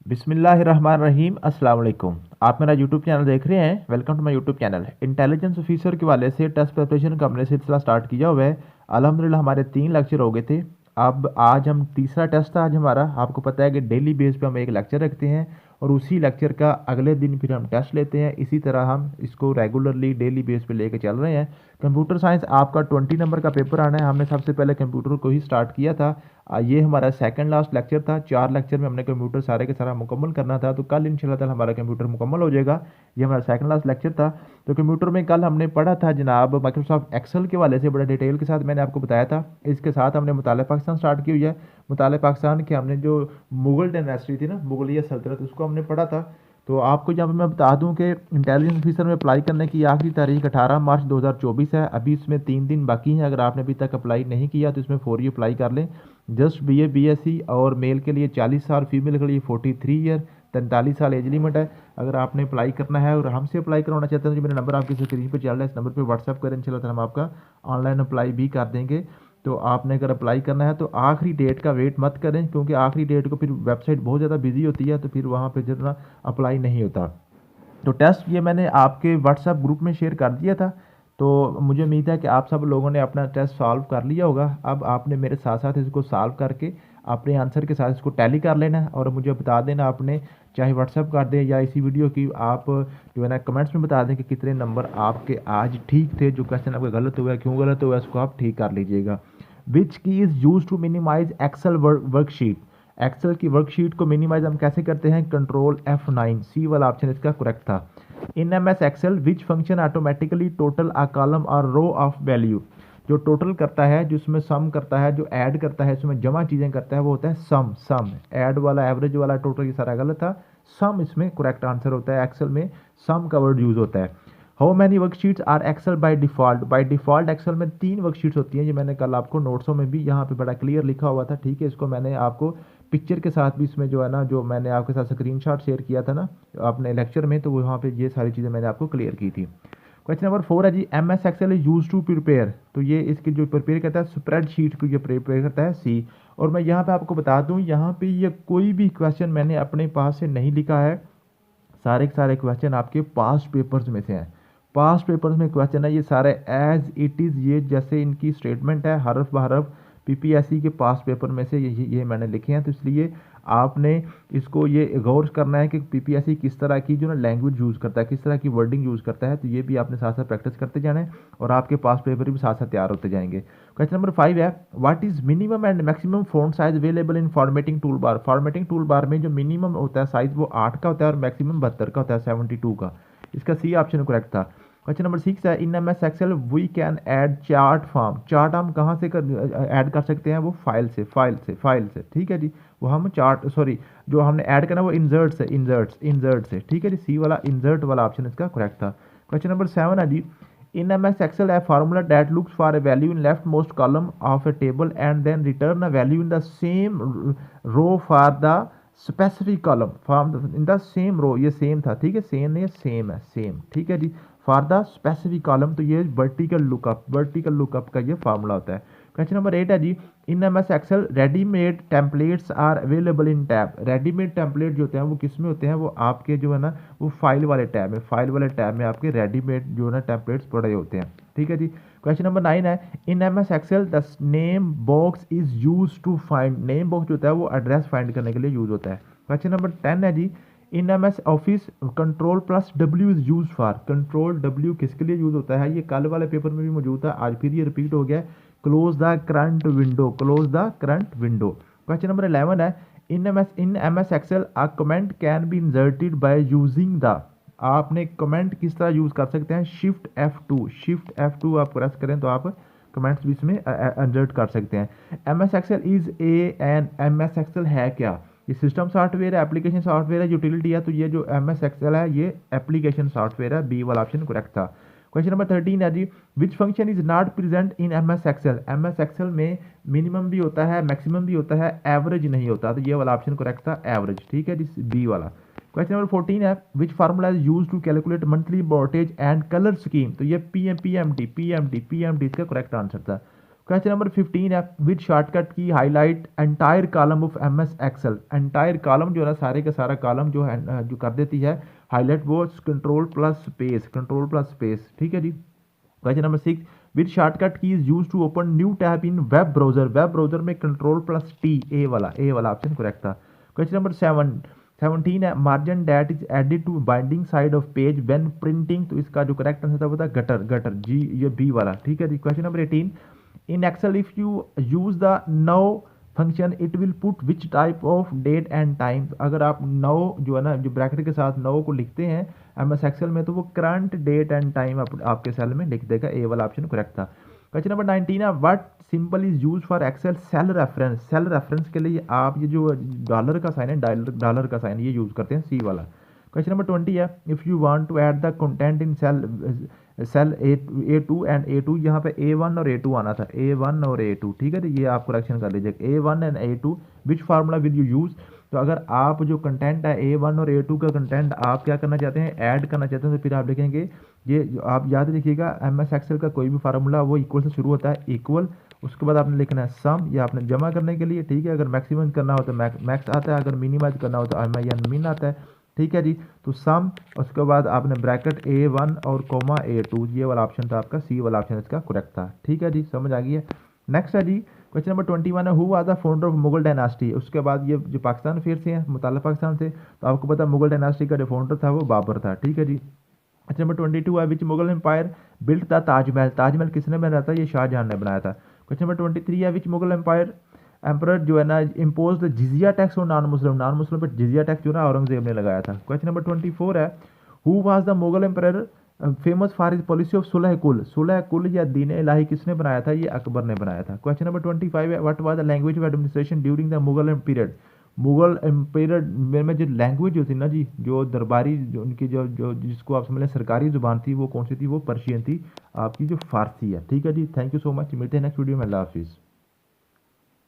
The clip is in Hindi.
बिस्मिल्लाहिर्रहमानिर्रहीम अस्सलाम वालेकुम। आप मेरा यूट्यूब चैनल देख रहे हैं। Welcome to my YouTube channel. Intelligence officer के वाले से टेस्ट प्रिपरेशन का हमने सिलसिला स्टार्ट किया हुआ है। अल्हम्दुलिल्लाह हमारे 3 लेक्चर हो गए थे। अब आज हम तीसरा टेस्ट था आज हमारा। आपको पता है कि डेली बेस पे हम एक लेक्चर रखते हैं और उसी लेक्चर का अगले दिन फिर हम टेस्ट लेते हैं। इसी तरह हम इसको रेगुलरली डेली बेस पे लेके चल रहे हैं। कंप्यूटर साइंस आपका 20 नंबर का पेपर आना है। हमने सबसे पहले कंप्यूटर को ही स्टार्ट किया था। ये हमारा सेकंड लास्ट लेक्चर था। 4 लेक्चर में हमने कंप्यूटर सारे के सारा मुकम्मल करना था, तो कल इंशाल्लाह ताला हमारा कंप्यूटर मुकम्मल हो जाएगा। ये हमारा सेकंड लास्ट लेक्चर था। तो कंप्यूटर में कल हमने पढ़ा था जनाब माइक्रोसॉफ्ट एक्सेल के वाले से बड़ा डिटेल के साथ मैंने आपको बताया था। इसके साथ हमने मुताले पाकिस्तान स्टार्ट की हुई है। मुताले पाकिस्तान के हमने जो मुगल डायनेस्टी थी ना, मुगलिया सल्तनत, उसको हमने पढ़ा था। तो आपको जब मैं बता दूं कि इंटेलिजेंस ऑफिसर में अप्लाई करने की आखिरी तारीख 18 मार्च 2024 है। अभी इसमें 3 दिन बाकी हैं। अगर आपने अभी तक अप्लाई नहीं किया तो इसमें फौरी अप्लाई कर लें। जस्ट बीए बीएससी और मेल के लिए 40 साल, फीमेल के लिए 43 ईयर, 43 साल एज लिमिट है। अगर आपने अप्लाई करना है और हमसे अप्लाई करवाना चाहते हैं तो जो मेरा नंबर आपकी स्क्रीन पर चल रहा है, इस नंबर पर व्हाट्सअप करें। इंशाल्लाह हम आपका ऑनलाइन अप्लाई भी कर देंगे। तो आपने अगर अप्लाई करना है तो आखिरी डेट का वेट मत करें, क्योंकि आखिरी डेट को फिर वेबसाइट बहुत ज़्यादा बिजी होती है, तो फिर वहाँ पे जो ना अप्लाई नहीं होता। तो टेस्ट ये मैंने आपके व्हाट्सएप ग्रुप में शेयर कर दिया था। तो मुझे उम्मीद है कि आप सब लोगों ने अपना टेस्ट सॉल्व कर लिया होगा। अब आपने मेरे साथ साथ इसको सॉल्व करके अपने आंसर के साथ इसको टैली कर लेना है और मुझे बता देना। आपने चाहे व्हाट्सएप कर दें या इसी वीडियो की आप जो है ना कमेंट्स में बता दें कि कितने नंबर आपके आज ठीक थे। जो क्वेश्चन आपका गलत हुआ है, क्यों गलत हुआ है, उसको आप ठीक कर लीजिएगा। Which key is use to minimize Excel worksheet. Excel की वर्कशीट को मिनिमाइज हम कैसे करते हैं? कंट्रोल F9, सी वाला ऑप्शन इसका करेक्ट था। In M S Excel which function automatically total a column और रो ऑफ वैल्यू। जो टोटल करता है, जिसमें सम करता है, जो ऐड करता है, इसमें जमा चीज़ें करता है, वो होता है सम। सम ऐड वाला, एवरेज वाला, टोटल ये सारा गलत था। सम इसमें करेक्ट आंसर होता है। एक्सेल में सम का वर्ड यूज होता है। How many worksheets are Excel by default. By default Excel में 3 वर्कशीट्स होती हैं। ये मैंने कल आपको नोट्सों में भी यहाँ पे बड़ा क्लियर लिखा हुआ था, ठीक है। इसको मैंने आपको पिक्चर के साथ भी इसमें जो है ना, जो मैंने आपके साथ स्क्रीनशॉट शेयर किया था ना अपने लेक्चर में, तो वहाँ पे ये सारी चीज़ें मैंने आपको क्लियर की थी। क्वेश्चन नंबर 4 है जी, M S Excel is use to prepare. तो ये इसकी जो प्रिपेयर करता है स्प्रेडशीट को, ये प्रिपेयर करता है सी। और मैं यहाँ पे आपको बता दूँ, यहाँ पे ये कोई भी क्वेश्चन मैंने अपने पास से नहीं लिखा है। सारे के सारे क्वेश्चन आपके पास्ट पेपर्स में से हैं। पास्ट पेपर्स में क्वेश्चन है ये सारे एज इट इज़, ये जैसे इनकी स्टेटमेंट है हरफ बहरफ पीपीएससी के पास्ट पेपर में से ये मैंने लिखे हैं। तो इसलिए आपने इसको ये गौर करना है कि पीपीएससी किस तरह की जो ना लैंग्वेज यूज़ करता है, किस तरह की वर्डिंग यूज़ करता है। तो ये भी आपने साथ साथ प्रैक्टिस करते जाना है और आपके पास पेपर भी साथ साथ तैयार होते जाएंगे। क्वेश्चन नंबर 5 है, what is minimum and maximum font size available in formatting tool bar. Formatting tool bar में जो मिनिमम होता है साइज वो 8 का होता है और मैक्सिमम 72 का होता है, 72 का। इसका सी ऑप्शन करेक्ट था। क्वेश्चन नंबर 6 है, in M S Excel we can add chart form. Chart हम कहाँ से ऐड कर सकते हैं? वो फाइल से, ठीक है जी। वो हम चार्ट, सॉरी, जो हमने ऐड करना वो इंसर्ट से, इंसर्ट से, ठीक है जी। सी वाला इंसर्ट वाला ऑप्शन इसका करेक्ट था। क्वेश्चन नंबर 7 है जी, in MS Excel a formula that looks for a value in leftmost column of a table and then return a value in the same row for the specific column from in the same row। ये सेम था, ठीक है, सेम नहीं, सेम है, सेम, ठीक है जी। फॉर द स्पेसिफिक कॉलम, तो ये वर्टिकल लुकअप का ये फार्मूला होता है। क्वेश्चन नंबर 8 है जी, in M S Excel readymade templates are available in tab. Readymade template जो होते हैं वो किस में होते हैं? वो आपके जो है ना वो फाइल वाले टैब में, फाइल वाले टैब में आपके रेडीमेड जो है ना टेम्पलेट्स पड़े होते हैं, ठीक है जी। क्वेश्चन नंबर 9 है, in M S Excel the name box is use to find. Name box जो होता है वो एड्रेस फाइंड करने के लिए यूज होता है। क्वेश्चन नंबर 10 है जी, in M S office control is use for. Control W किसके लिए यूज होता है? ये कल वाले पेपर में भी मौजूद था, आज फिर ये रिपीट हो गया। Close the current window, close the current window. Question number 11 है, in M S Excel a comment can be inserted by using the. आपने कमेंट किस तरह यूज कर सकते हैं? शिफ्ट F2 आप प्रेस करें तो आप कमेंट्स भी इसमें इंसर्ट कर सकते हैं। M S Excel is an M S Excel है क्या? ये सिस्टम सॉफ्टवेयर है, एप्लीकेशन सॉफ्टवेयर है, यूटिलिटी है। तो ये जो एम एस एक्सेल है ये एप्लीकेशन सॉफ्टवेयर है। बी वाला ऑप्शन करेक्ट था। क्वेश्चन नंबर 13 है जी, which function is not present in M S Excel. M S Excel में मिनिमम भी होता है, मैक्सिमम भी होता है, एवरेज नहीं होता। तो ये वाला ऑप्शन करेक्ट था, एवरेज, ठीक है जी, बी वाला। क्वेश्चन नंबर 14 है, which formula is use to calculate monthly voltage and colour scheme. तो ये पीएमटी इसका करेक्ट आंसर था। क्वेश्चन नंबर 15 है, with shortcut key highlight entire column of MS Excel. Entire column जो है ना, सारे का सारा कॉलम जो है जो कर देती है हाईलाइट, वो control plus space, control plus space, ठीक है जी। Question number 6, with shortcut key is use to open new tab in web browser. Web browser में कंट्रोल प्लस टी, ए वाला ऑप्शन करेक्ट था। क्वेश्चन नंबर 17 है, margin that is added to binding side of page when printing. तो इसका जो करेक्ट आंसर था वो था गटर, गटर जी, ये बी वाला, ठीक है जी। Question number 18, in Excel if you use the now function it will put which type of date and time. अगर आप नाउ जो है ना, जो ब्रैकेट के साथ नाउ को लिखते हैं एमएस एक्सेल में, तो वो करंट डेट एंड टाइम आपके सेल में लिख देगा, ए वाला ऑप्शन करेक्ट था। क्वेश्चन नंबर 19 है, what symbol is use for Excel cell reference. Cell reference के लिए आप ये जो डॉलर का साइन है, डॉलर का साइन, ये यूज करते हैं, सी वाला। क्वेश्चन नंबर 20 है, if you want to add the content in cell A2 and A2, यहाँ पे A1 और A2 आना था, A1 और A2, ठीक है। तो ये आप करेक्शन कर लीजिएगा, A1 and A2 which formula will you use. तो अगर आप जो कंटेंट है A1 और A2 का कंटेंट आप क्या करना चाहते हैं, ऐड करना चाहते हैं, तो फिर आप लिखेंगे, ये आप याद रखिएगा, एमएस एक्सेल का कोई भी फार्मूला वो इक्वल से शुरू होता है, इक्वल, उसके बाद आपने लिखना है सम, या आपने जमा करने के लिए, ठीक है। अगर मैक्सिमम करना हो तो मैक्स आता है, अगर मिनिमाइज करना हो तो मिन आता है, ठीक है जी। तो सम, उसके बाद आपने ब्रैकेट A1 और कोमा A2, ये वाला ऑप्शन था आपका, सी वाला ऑप्शन इसका करेक्ट था, ठीक है जी, समझ आ गई है। नेक्स्ट है जी, क्वेश्चन नंबर 21 है, who was the founder of Mughal dynasty. उसके बाद ये जो पाकिस्तान फिर से हैं, मुताल्ला पाकिस्तान से, तो आपको पता है मुगल डायनास्टी का जो फाउंडर था वो बाबर था, ठीक है जी। क्वेश्चन नंबर 22 है, which Mughal empire built the Taj Mahal. Taj Mahal किसने बनाया था, ये शाहजहां ने बनाया था। क्वेश्चन नंबर 23 है, विच मुगल एम्पायर एम्पर जो है ना इम्पोज द जिजिया टैक्स और नॉन मुस्लिम। नॉन मुस्लिम पर जिजिया टैक्स जो ना औरंगजेब ने लगाया था। क्वेश्चन नंबर 24 है, who was the Mughal emperor famous for his policy of Sulh Kul. Sulh कुल या दीन इलाही किसने बनाया था, ये अकबर ने बनाया था। क्वेश्चन नंबर 25 है, what was the language of administration during the Mughal period. Mughal empire में जो लैंग्वेज जो थी ना जी, जो दरबारी, जो उनकी जो जो जिसको आप समझ लें सरकारी जुबान थी, वो कौन सी थी, वो पर्शियन थी, आपकी जो फारसी है, ठीक है जी। थैंक यू सो मच, मिलते हैं नेक्स्ट वीडियो में, अल्लाह हाफिज़।